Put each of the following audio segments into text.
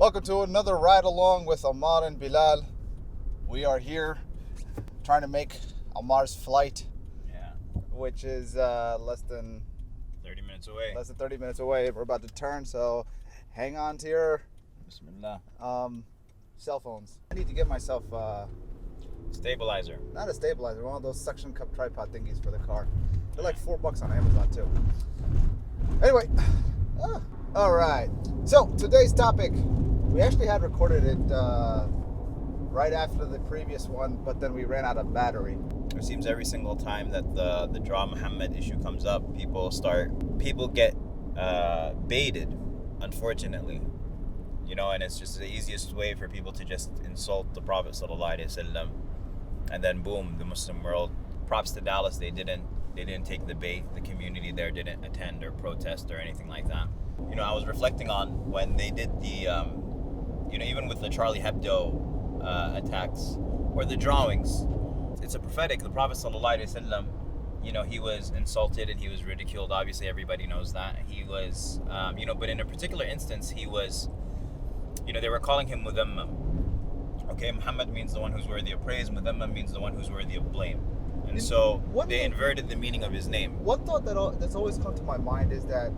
Welcome to another ride along with Ammar and Belal. We are here trying to make Ammar's flight, which is less than 30 minutes away. Less than 30 minutes away. We're about to turn, so hang on to your Bismillah. cell phones. I need to get myself Stabilizer. not a stabilizer, one of those suction cup tripod thingies for the car. They're like $4 on Amazon too. Anyway, all right. So today's topic, we actually had recorded it right after the previous one, but then we ran out of battery. It seems every single time that the Draw Muhammad issue comes up, people get baited, unfortunately. You know, and it's just the easiest way for people to just insult the Prophet sallallahu alaihi wasallam, and then boom, the Muslim world. Props to Dallas, they didn't take the bait. The community there didn't attend or protest or anything like that. You know, I was reflecting on when they did the, even with the Charlie Hebdo attacks or the drawings. It's a prophetic. The Prophet sallallahu alaihi wasallam, he was insulted and he was ridiculed. Obviously, everybody knows that. He was, but in a particular instance, he was, they were calling him Mudhammam. Okay, Muhammad means the one who's worthy of praise. Mudhammam means the one who's worthy of blame. And so they inverted the meaning of his name. One thought that's always come to my mind is that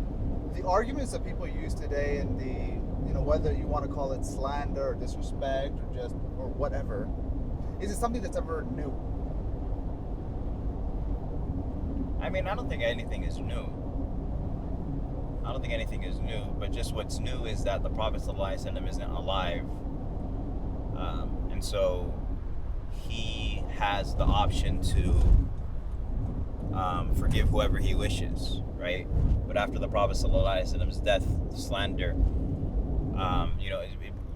the arguments that people use today in the, whether you want to call it slander or disrespect or whatever, is it something that's ever new? I mean, I don't think anything is new. But just what's new is that the Prophet ﷺ isn't alive. And so he has the option to forgive whoever he wishes, right? But after the Prophet ﷺ's death, slander,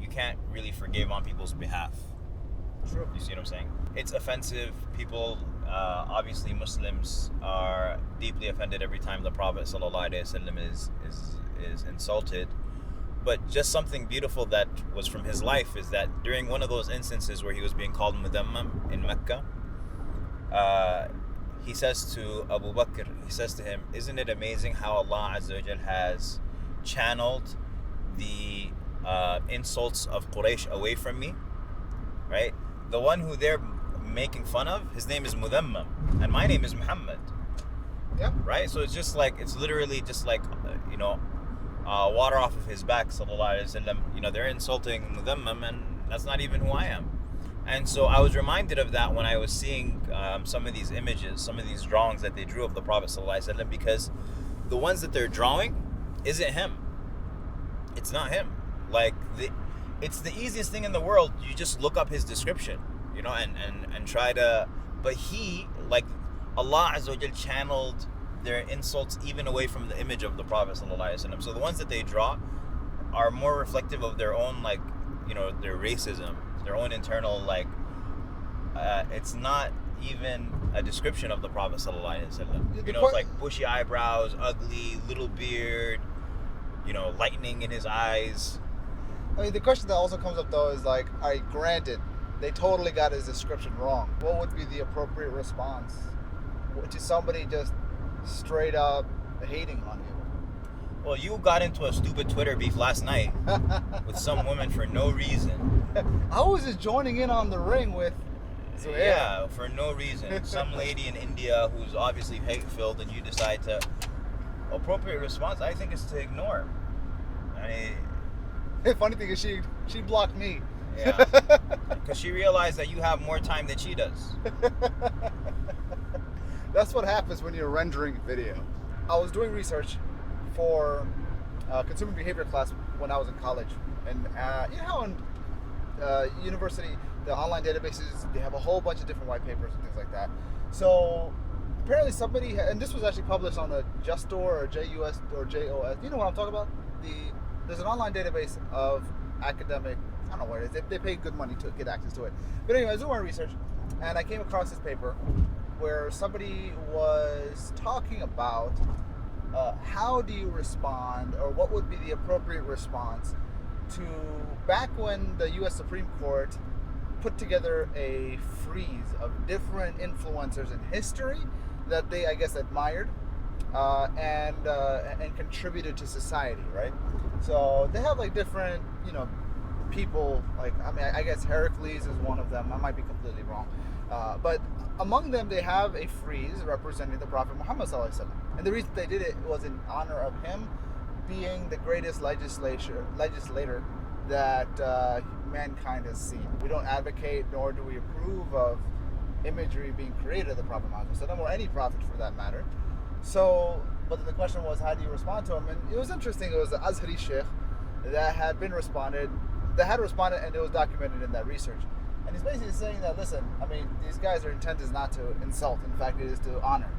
you can't really forgive on people's behalf. True. You see what I'm saying? It's offensive. People, obviously Muslims are deeply offended every time the Prophet ﷺ is insulted. But just something beautiful that was from his life is that during one of those instances where he was being called Mudammam in Mecca, he says to Abu Bakr, he says to him, isn't it amazing how Allah Azza wa Jal has channeled the insults of Quraysh away from me, right? The one who they're making fun of, his name is Mudhammam, and my name is Muhammad. Yeah. Right? So it's literally just like, water off of his back, sallallahu alaihi wasallam. They're insulting Mudhammam, and that's not even who I am. And so I was reminded of that when I was seeing some of these images, some of these drawings that they drew of the Prophet sallallahu alaihi wasallam, because the ones that they're drawing isn't him. It's not him. It's the easiest thing in the world. You just look up his description, and try to. But Allah Azza wa Jal channeled their insults even away from the image of the Prophet sallallahu alaihi wasallam. So the ones that they draw are more reflective of their own, their racism, their own internal, it's not even a description of the Prophet sallallahu alaihi wasallam. It's like bushy eyebrows, ugly, little beard, lightning in his eyes. I mean, the question that also comes up though is granted, they totally got his description wrong. What would be the appropriate response to somebody just straight up hating on him? Well, you got into a stupid Twitter beef last night with some woman for no reason. I was just joining in on the ring with Zuhair. Yeah, for no reason. Some lady in India who's obviously hate-filled, and you decide to... Appropriate response, I think, is to ignore. The funny thing is she blocked me. Yeah, because she realized that you have more time than she does. That's what happens when you're rendering video. I was doing research for consumer behavior class when I was in college, and you know how in university the online databases, they have a whole bunch of different white papers and things like that. So apparently somebody, and this was actually published on a JUSTOR or JUS or JOS. You know what I'm talking about? There's an online database of academic, I don't know what it is. They pay good money to get access to it. But anyway, I was doing my research, and I came across this paper where somebody was talking about how do you respond, or what would be the appropriate response to back when the U.S. Supreme Court put together a freeze of different influencers in history that they, I guess, admired and contributed to society, right? So they have like different, people, like, I mean, I guess Heracles is one of them. I might be completely wrong. But among them, they have a frieze representing the Prophet Muhammad sallallahu alaihi wasallam. And the reason they did it was in honor of him being the greatest legislator that mankind has seen. We don't advocate nor do we approve of imagery being created of the Prophet Muhammad sallallahu alaihi wasallam, or any prophet for that matter. So, but the question was, how do you respond to him? And it was interesting. It was the Azhari Sheikh that had responded, and it was documented in that research. And he's basically saying that, listen, I mean, these guys, their intent is not to insult. In fact, it is to honor,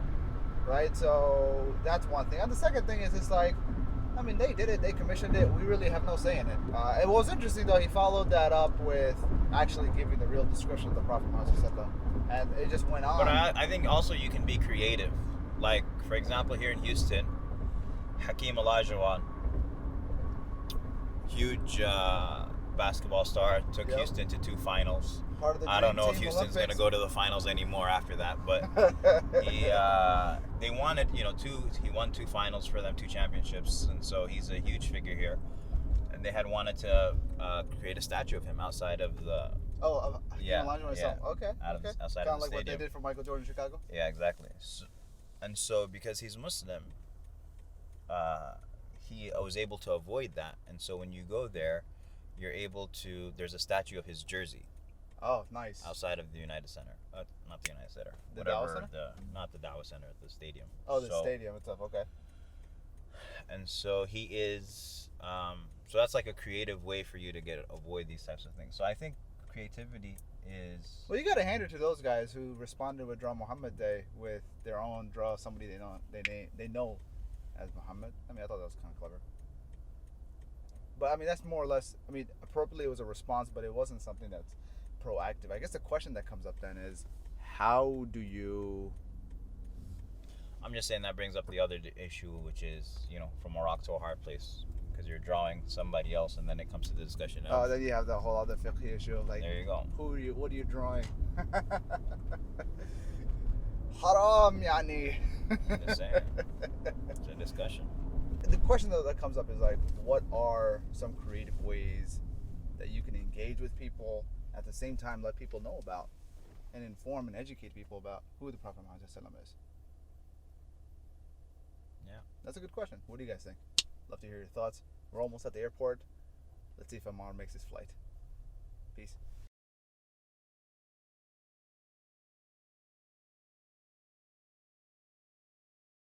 right? So that's one thing. And the second thing is, it's like, I mean, they did it, they commissioned it. We really have no say in it. It was interesting, though. He followed that up with actually giving the real description of the Prophet Muhammad sallallahu alaihi wasallam, and it just went on. But I think also you can be creative. Like, for example, here in Houston, Hakeem Olajuwon, huge basketball star, took Houston to 2 finals. Part of the I don't know if Dream Team Houston's going to go to the finals anymore after that, but they wanted, he won 2 finals for them, 2 championships, and so he's a huge figure here. And they had wanted to create a statue of him outside of the... Hakeem Olajuwon himself. Okay. Outside kind of of the like what they stadium. did for Michael Jordan in Chicago. Yeah, exactly. So because he's Muslim, he was able to avoid that. And so when you go there, you're able to... There's a statue of his jersey. Oh, nice. Outside of the United Center. Not the United Center. The Dawah Center? Not the Dawah Center, the stadium. Oh, the stadium itself, okay. And so he is... so that's like a creative way for you to avoid these types of things. So I think creativity is... Well, you got to hand it to those guys who responded with Draw Muhammad Day with their own draw somebody they know as Muhammad. I mean, I thought that was kind of clever. But I mean, that's more or less, I mean, appropriately it was a response, but it wasn't something that's proactive. I guess the question that comes up then is, how do you... I'm just saying that brings up the other issue, which is, from a rock to a hard place. Because you're drawing somebody else, and then it comes to the discussion of... Oh, then you have the whole other fiqh issue of, like... There you go. What are you drawing? Haram, yani. Just saying. It's a discussion. The question, though, that comes up is, like, what are some creative ways that you can engage with people, at the same time let people know about and inform and educate people about who the Prophet Muhammad is? Yeah. That's a good question. What do you guys think? Love to hear your thoughts. We're almost at the airport. Let's see if Ammar makes his flight. Peace.